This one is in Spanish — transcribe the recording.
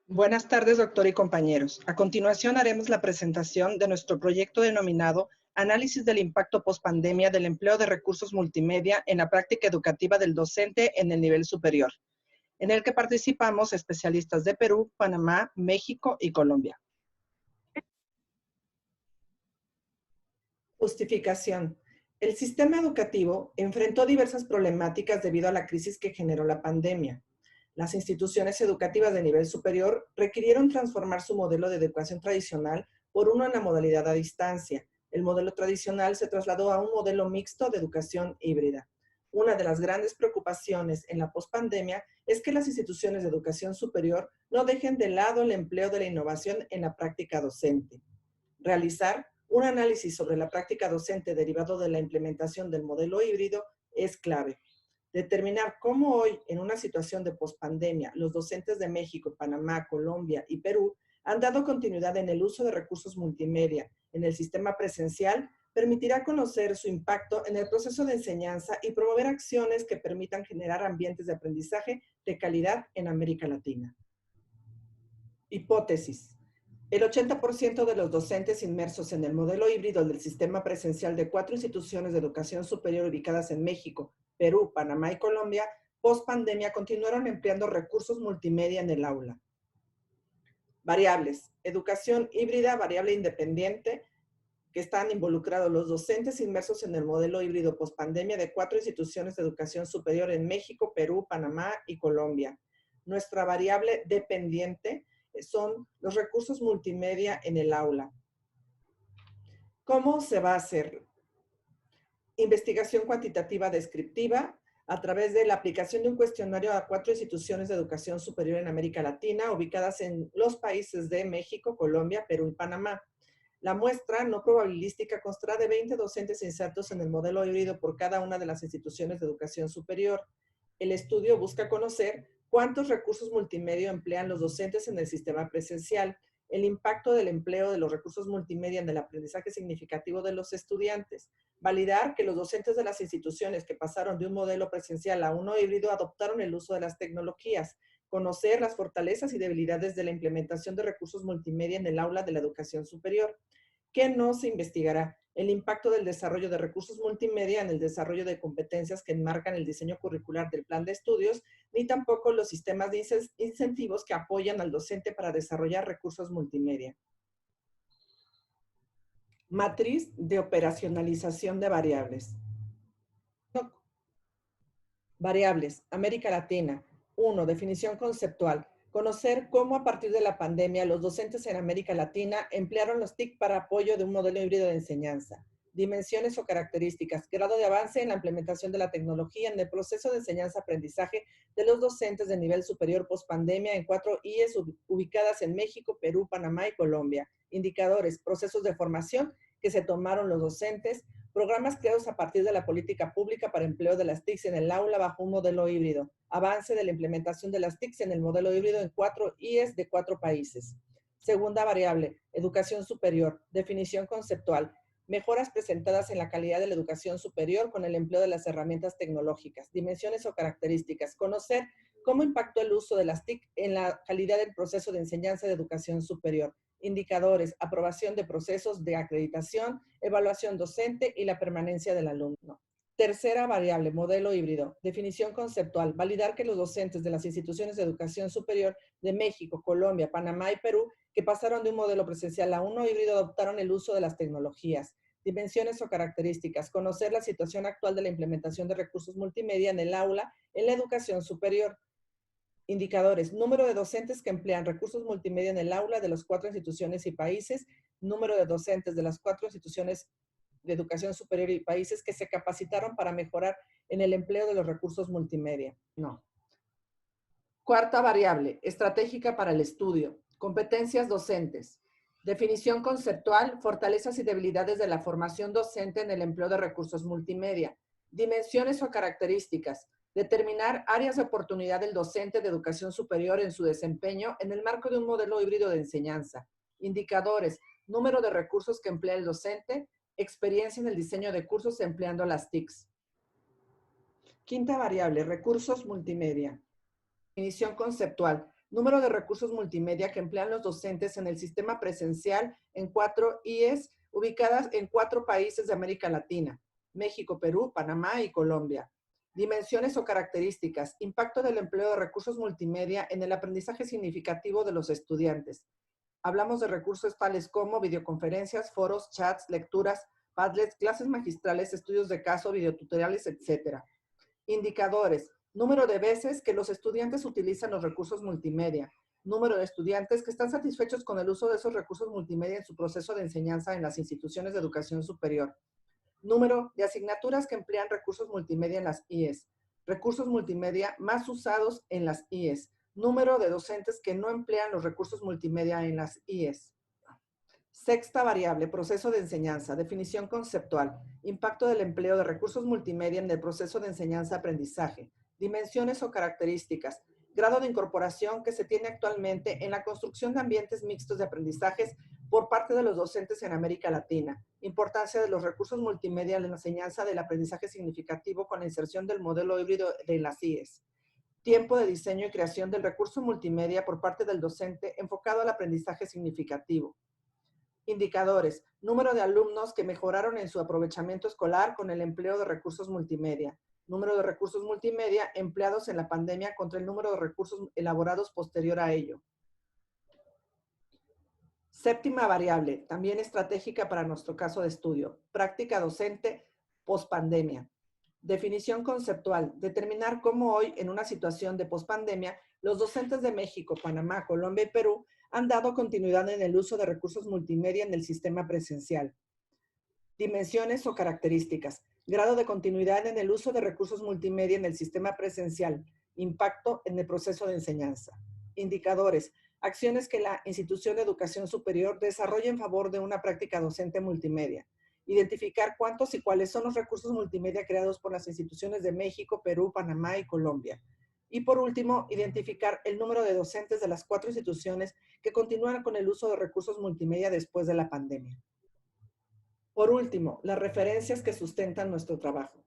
Buenas tardes, doctor y compañeros. A continuación haremos la presentación de nuestro proyecto denominado Análisis del impacto pospandemia del empleo de recursos multimedia en la práctica educativa del docente en el nivel superior, en el que participamos especialistas de Perú, Panamá, México y Colombia. Justificación. El sistema educativo enfrentó diversas problemáticas debido a la crisis que generó la pandemia. Las instituciones educativas de nivel superior requirieron transformar su modelo de educación tradicional por uno en la modalidad a distancia. El modelo tradicional se trasladó a un modelo mixto de educación híbrida. Una de las grandes preocupaciones en la pospandemia es que las instituciones de educación superior no dejen de lado el empleo de la innovación en la práctica docente. Realizar un análisis sobre la práctica docente derivado de la implementación del modelo híbrido es clave. Determinar cómo hoy, en una situación de pospandemia, los docentes de México, Panamá, Colombia y Perú han dado continuidad en el uso de recursos multimedia en el sistema presencial permitirá conocer su impacto en el proceso de enseñanza y promover acciones que permitan generar ambientes de aprendizaje de calidad en América Latina. Hipótesis. El 80% de los docentes inmersos en el modelo híbrido del sistema presencial de 4 instituciones de educación superior ubicadas en México, Perú, Panamá y Colombia, post pandemia continuaron empleando recursos multimedia en el aula. Variables. Educación híbrida, variable independiente, que están involucrados los docentes inmersos en el modelo híbrido post pandemia de 4 instituciones de educación superior en México, Perú, Panamá y Colombia. Nuestra variable dependiente son los recursos multimedia en el aula. ¿Cómo se va a hacer? Investigación cuantitativa descriptiva a través de la aplicación de un cuestionario a 4 instituciones de educación superior en América Latina ubicadas en los países de México, Colombia, Perú y Panamá. La muestra no probabilística constará de 20 docentes insertos en el modelo híbrido por cada una de las instituciones de educación superior. El estudio busca conocer cuántos recursos multimedia emplean los docentes en el sistema presencial, el impacto del empleo de los recursos multimedia en el aprendizaje significativo de los estudiantes, validar que los docentes de las instituciones que pasaron de un modelo presencial a uno híbrido adoptaron el uso de las tecnologías, conocer las fortalezas y debilidades de la implementación de recursos multimedia en el aula de la educación superior. ¿Qué no se investigará? El impacto del desarrollo de recursos multimedia en el desarrollo de competencias que enmarcan el diseño curricular del plan de estudios, ni tampoco los sistemas de incentivos que apoyan al docente para desarrollar recursos multimedia. Matriz de operacionalización de variables. Variables. América Latina. 1. Definición conceptual. Conocer cómo a partir de la pandemia los docentes en América Latina emplearon los TIC para apoyo de un modelo híbrido de enseñanza. Dimensiones o características. Grado de avance en la implementación de la tecnología en el proceso de enseñanza-aprendizaje de los docentes de nivel superior post-pandemia en 4 IES ubicadas en México, Perú, Panamá y Colombia. Indicadores. Procesos de formación que se tomaron los docentes. Programas creados a partir de la política pública para empleo de las TICs en el aula bajo un modelo híbrido. Avance de la implementación de las TICs en el modelo híbrido en 4 IES de 4 países. Segunda variable, educación superior. Definición conceptual. Mejoras presentadas en la calidad de la educación superior con el empleo de las herramientas tecnológicas. Dimensiones o características. Conocer cómo impactó el uso de las TIC en la calidad del proceso de enseñanza de educación superior. Indicadores, aprobación de procesos de acreditación, evaluación docente y la permanencia del alumno. Tercera variable, modelo híbrido. Definición conceptual. Validar que los docentes de las instituciones de educación superior de México, Colombia, Panamá y Perú, que pasaron de un modelo presencial a uno híbrido, adoptaron el uso de las tecnologías. Dimensiones o características. Conocer la situación actual de la implementación de recursos multimedia en el aula en la educación superior. Indicadores, número de docentes que emplean recursos multimedia en el aula de las 4 instituciones y países, número de docentes de las 4 instituciones de educación superior y países que se capacitaron para mejorar en el empleo de los recursos multimedia. No. Cuarta variable, estratégica para el estudio. Competencias docentes. Definición conceptual, fortalezas y debilidades de la formación docente en el empleo de recursos multimedia. Dimensiones o características. Determinar áreas de oportunidad del docente de educación superior en su desempeño en el marco de un modelo híbrido de enseñanza. Indicadores, número de recursos que emplea el docente, experiencia en el diseño de cursos empleando las TICs. Quinta variable, recursos multimedia. Definición conceptual. Número de recursos multimedia que emplean los docentes en el sistema presencial en 4 IES ubicadas en 4 países de América Latina: México, Perú, Panamá y Colombia. Dimensiones o características. Impacto del empleo de recursos multimedia en el aprendizaje significativo de los estudiantes. Hablamos de recursos tales como videoconferencias, foros, chats, lecturas, Padlets, clases magistrales, estudios de caso, videotutoriales, etc. Indicadores. Número de veces que los estudiantes utilizan los recursos multimedia. Número de estudiantes que están satisfechos con el uso de esos recursos multimedia en su proceso de enseñanza en las instituciones de educación superior. Número de asignaturas que emplean recursos multimedia en las IES. Recursos multimedia más usados en las IES. Número de docentes que no emplean los recursos multimedia en las IES. Sexta variable, proceso de enseñanza, definición conceptual, impacto del empleo de recursos multimedia en el proceso de enseñanza-aprendizaje, dimensiones o características, grado de incorporación que se tiene actualmente en la construcción de ambientes mixtos de aprendizajes por parte de los docentes en América Latina, importancia de los recursos multimedia en la enseñanza del aprendizaje significativo con la inserción del modelo híbrido de las IES, tiempo de diseño y creación del recurso multimedia por parte del docente enfocado al aprendizaje significativo. Indicadores. Número de alumnos que mejoraron en su aprovechamiento escolar con el empleo de recursos multimedia. Número de recursos multimedia empleados en la pandemia contra el número de recursos elaborados posterior a ello. Séptima variable, también estratégica para nuestro caso de estudio. Práctica docente pospandemia. Definición conceptual. Determinar cómo hoy, en una situación de pospandemia, los docentes de México, Panamá, Colombia y Perú han dado continuidad en el uso de recursos multimedia en el sistema presencial. Dimensiones o características. Grado de continuidad en el uso de recursos multimedia en el sistema presencial. Impacto en el proceso de enseñanza. Indicadores. Acciones que la institución de educación superior desarrolla en favor de una práctica docente multimedia. Identificar cuántos y cuáles son los recursos multimedia creados por las instituciones de México, Perú, Panamá y Colombia. Y por último, identificar el número de docentes de las 4 instituciones que continúan con el uso de recursos multimedia después de la pandemia. Por último, las referencias que sustentan nuestro trabajo.